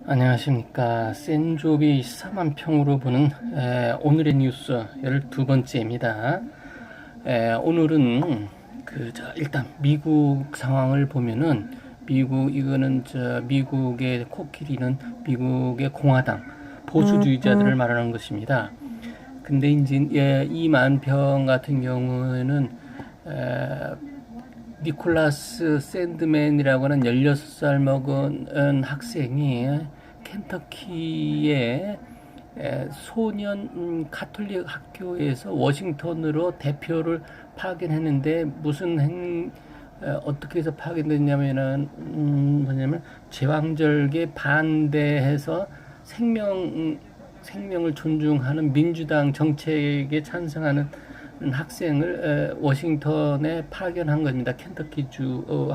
안녕하십니까. 센조비 14만 평으로 보는 오늘의 뉴스 12번째입니다. 오늘은 일단 미국 상황을 보면은 미국의 코끼리는 미국의 공화당 보수주의자들을 말하는 것입니다. 근데 이제 이 만평 같은 경우에는 니콜라스 샌드맨이라고 하는 16살 먹은 학생이 켄터키의 소년 가톨릭 학교에서 워싱턴으로 대표를 파견했는데 어떻게 해서 파견됐냐면은 뭐냐면 제왕절개 반대해서 생명을 존중하는 민주당 정책에 찬성하는 학생을 워싱턴에 파견한 겁니다. 켄터키주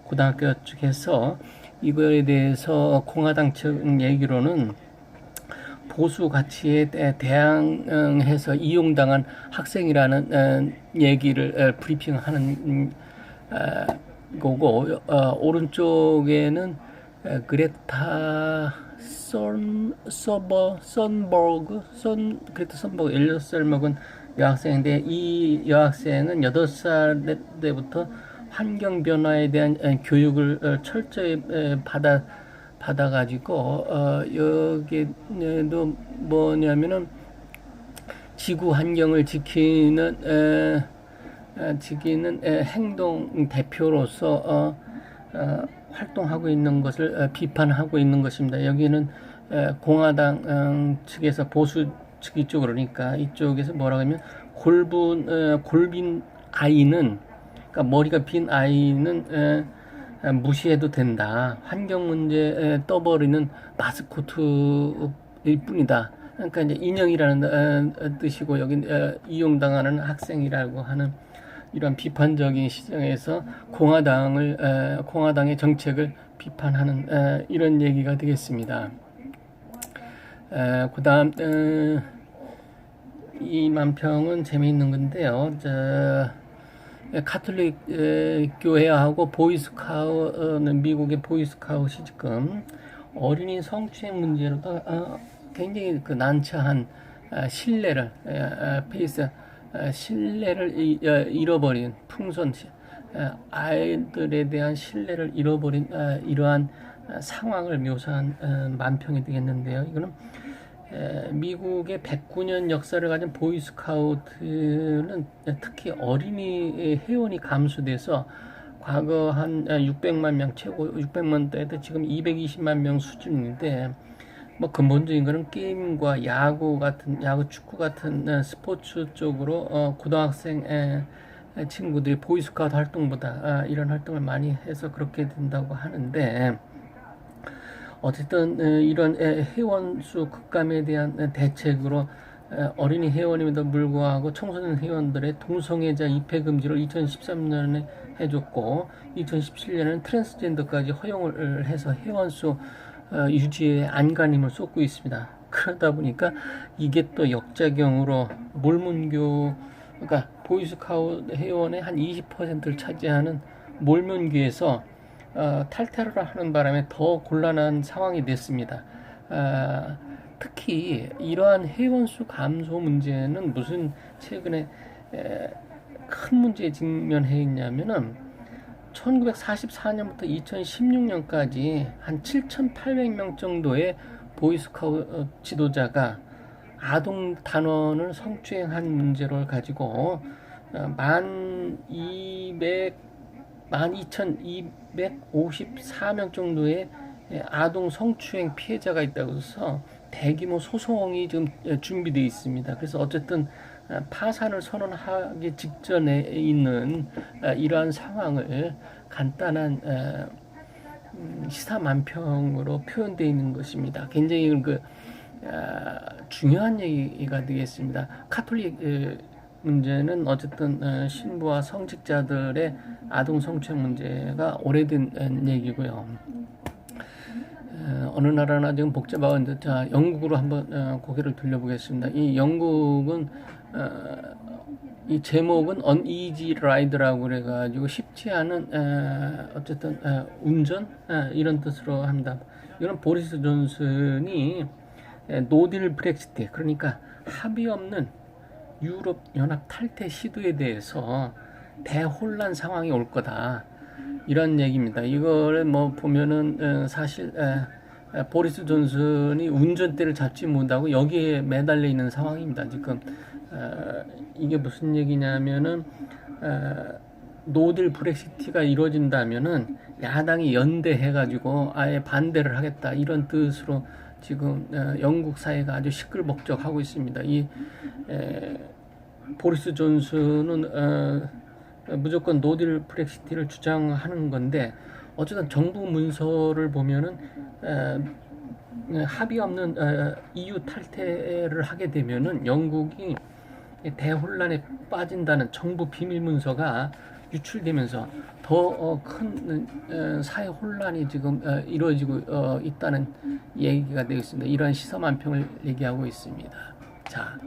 고등학교 측에서 이거에 대해서 공화당 측 얘기로는 보수 가치에 대항해서 이용당한 학생이라는 얘기를 브리핑하는 거고, 오른쪽에는 그레타 선버그 16살 먹은 여학생인데, 이 여학생은 8살 때부터 환경 변화에 대한 교육을 철저히 받아가지고, 여기에도 뭐냐면은 지구 환경을 지키는 행동 대표로서 활동하고 있는 것을 비판하고 있는 것입니다. 여기는 공화당 측에서 보수 측 이쪽으로, 그러니까 이쪽에서 뭐라고 하면 골빈 아이는, 그러니까 머리가 빈 아이는 무시해도 된다. 환경 문제 떠버리는 마스코트일 뿐이다. 그러니까 이제 인형이라는 뜻이고, 여기 이용당하는 학생이라고 하는 이런 비판적인 시장에서 공화당의 정책을 비판하는 이런 얘기가 되겠습니다. 그다음 이 만평은 재미있는 건데요. 가톨릭 교회하고 미국의 보이스카웃이 지금 어린이 성추행 문제로도 굉장히 난처한 신뢰를 잃어버린 아이들에 대한 신뢰를 잃어버린 이러한 상황을 묘사한 만평이 되겠는데요. 이거는 미국의 109년 역사를 가진 보이스카우트는 특히 어린이 회원이 감소돼서 과거 한 600만 명, 최고 600만 대도 지금 220만 명 수준인데, 뭐 근본적인 거는 게임과 야구, 축구 같은 스포츠 쪽으로 고등학생 친구들이 보이스카우트 활동보다 이런 활동을 많이 해서 그렇게 된다고 하는데, 어쨌든 이런 회원수 급감에 대한 대책으로 어린이 회원임에도 불구하고 청소년 회원들의 동성애자 입회 금지를 2013년에 해줬고, 2017년에는 트랜스젠더까지 허용을 해서 회원수 유지에 안간힘을 쏟고 있습니다. 그러다 보니까 이게 또 역작용으로 그러니까 보이스카우트 회원의 한 20%를 차지하는 몰몬교에서 탈퇴를 하는 바람에 더 곤란한 상황이 됐습니다. 특히 이러한 회원수 감소 문제는 무슨 최근에 큰 문제에 직면해 있냐면은 1944년부터 2016년까지 한 7,800명 정도의 보이스카우트 지도자가 아동 단원을 성추행한 문제를 가지고 12,254명 정도의 아동 성추행 피해자가 있다고 해서 대규모 소송이 지금 준비되어 있습니다. 그래서 어쨌든 파산을 선언하기 직전에 있는 이러한 상황을 간단한 시사만평으로 표현되어 있는 것입니다. 굉장히 중요한 얘기가 되겠습니다. 가톨릭 문제는 어쨌든 신부와 성직자들의 아동 성추행 문제가 오래된 얘기고요. 어느 나라나 지금 복잡한데, 영국으로 한번 고개를 돌려보겠습니다. 이 영국은 이 제목은 Uneasy Ride라고 그래가지고 쉽지 않은 어쨌든 운전 이런 뜻으로 합니다. 이건 보리스 존슨이 노딜 브렉시트, 그러니까 합의 없는 유럽 연합 탈퇴 시도에 대해서 대혼란 상황이 올 거다, 이런 얘기입니다. 이거를 뭐 보면은 사실 보리스 존슨이 운전대를 잡지 못하고 여기에 매달려 있는 상황입니다. 지금 이게 무슨 얘기냐면은 노딜 브렉시트가 이루어진다면은 야당이 연대해가지고 아예 반대를 하겠다, 이런 뜻으로 지금 영국 사회가 아주 시끌벅적하고 있습니다. 이 보리스 존슨은 무조건 노딜 브렉시트를 주장하는 건데, 어쨌든 정부 문서를 보면은 합의 없는 EU 탈퇴를 하게 되면은 영국이 대혼란에 빠진다는 정부 비밀 문서가 유출되면서 더 큰 사회 혼란이 지금 이루어지고 있다는 얘기가 되어 있습니다. 이러한 시사만평을 얘기하고 있습니다. 자,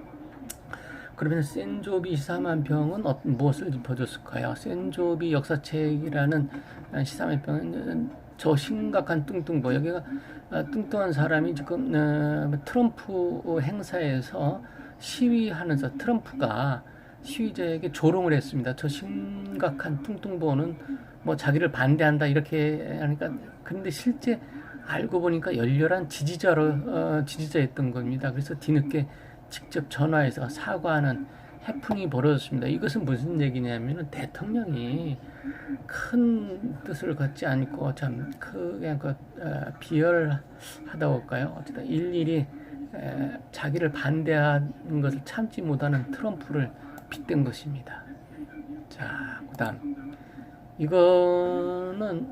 그러면 센조비 시사만평은 무엇을 짚어줬을까요? 센조비 역사책이라는 시사만평은 저 심각한 뚱뚱보, 여기가 뚱뚱한 사람이 지금 트럼프 행사에서 시위하면서 트럼프가 시위자에게 조롱을 했습니다. 저 심각한 뚱뚱보는 뭐 자기를 반대한다 이렇게 하니까, 근데 실제 알고 보니까 열렬한 지지자였던 겁니다. 그래서 뒤늦게 직접 전화해서 사과하는 해프닝이 벌어졌습니다. 이것은 무슨 얘기냐면은 대통령이 큰 뜻을 갖지 않고 참 그냥 비열하다고 할까요? 어쨌든 일일이 자기를 반대하는 것을 참지 못하는 트럼프를 빗댄 것입니다. 자, 그다음 이거는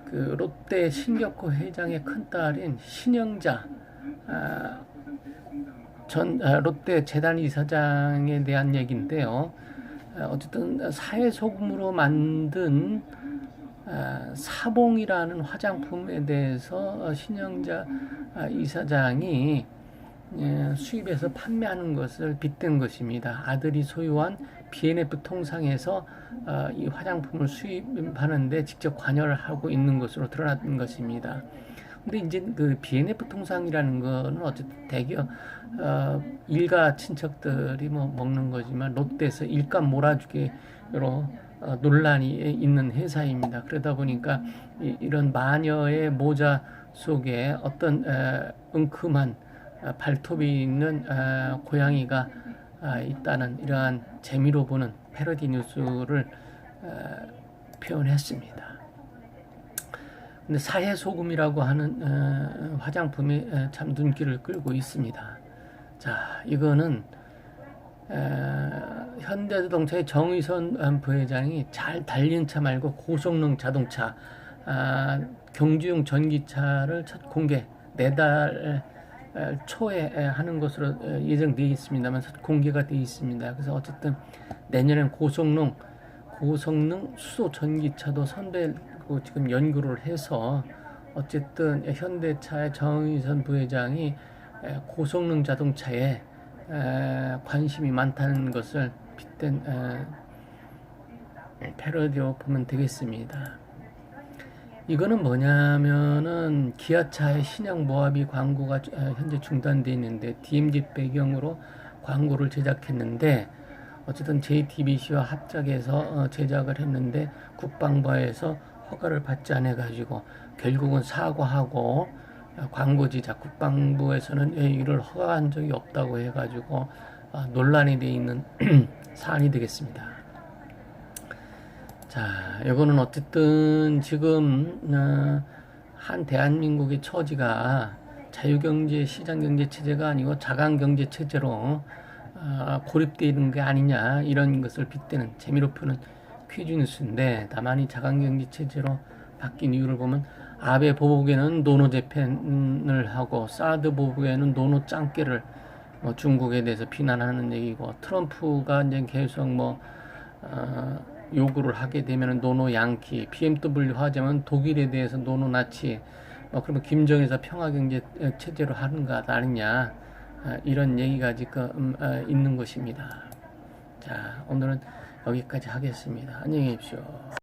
그 롯데 신격호 회장의 큰딸인 신영자 전 롯데 재단 이사장에 대한 얘기인데요. 어쨌든 사회소금으로 만든 사봉이라는 화장품에 대해서 신영자 이사장이 수입해서 판매하는 것을 빗댄 것입니다. 아들이 소유한 BNF 통상에서 이 화장품을 수입하는데 직접 관여를 하고 있는 것으로 드러난 것입니다. 근데 이제 그 BNF 통상이라는 거는 어쨌든 대기업 일가 친척들이 뭐 먹는 거지만 롯데에서 일감 몰아주기로 논란이 있는 회사입니다. 그러다 보니까 이런 마녀의 모자 속에 어떤 은큼한 발톱이 있는 고양이가 있다는 이러한 재미로 보는 패러디 뉴스를 표현했습니다. 근데 사해소금이라고 하는 화장품이 참 눈길을 끌고 있습니다. 자, 이거는 현대자동차의 정의선 부회장이 잘 달린 차 말고 고성능 자동차, 경주용 전기차를 첫 공개, 내달 초에 하는 것으로 예정되어 있습니다만 공개가 되어 있습니다. 그래서 어쨌든 내년엔 고성능 수소 전기차도 선배고 지금 연구를 해서 어쨌든 현대차의 정의선 부회장이 고성능 자동차에 관심이 많다는 것을 빗댄 패러디로 보면 되겠습니다. 이거는 뭐냐면은 기아차의 신형 모하비 광고가 현재 중단되어 있는데 DMZ 배경으로 광고를 제작했는데, 어쨌든 JTBC와 합작해서 제작을 했는데 국방부에서 허가를 받지 않아 가지고 결국은 사과하고 광고 제작, 국방부에서는 이를 허가한 적이 없다고 해 가지고 논란이 되어 있는 사안이 되겠습니다. 자, 이거는 어쨌든 지금 한 대한민국의 처지가 자유경제 시장경제 체제가 아니고 자강경제 체제로 고립되어 있는 게 아니냐, 이런 것을 빗대는 재미로 푸는 퀴즈 뉴스인데, 다만 이 자강경제 체제로 바뀐 이유를 보면 아베 보복에는 노노 재팬을 하고 사드 보복에는 노노 짱깨를 중국에 대해서 비난하는 얘기고, 트럼프가 이제 계속 요구를 하게 되면 노노 양키, BMW 화재면 독일에 대해서 노노 나치, 그러면 김정일서 평화경제 체제로 하는가 아니냐, 이런 얘기가 지금 있는 것입니다. 자, 오늘은 여기까지 하겠습니다. 안녕히 계십시오.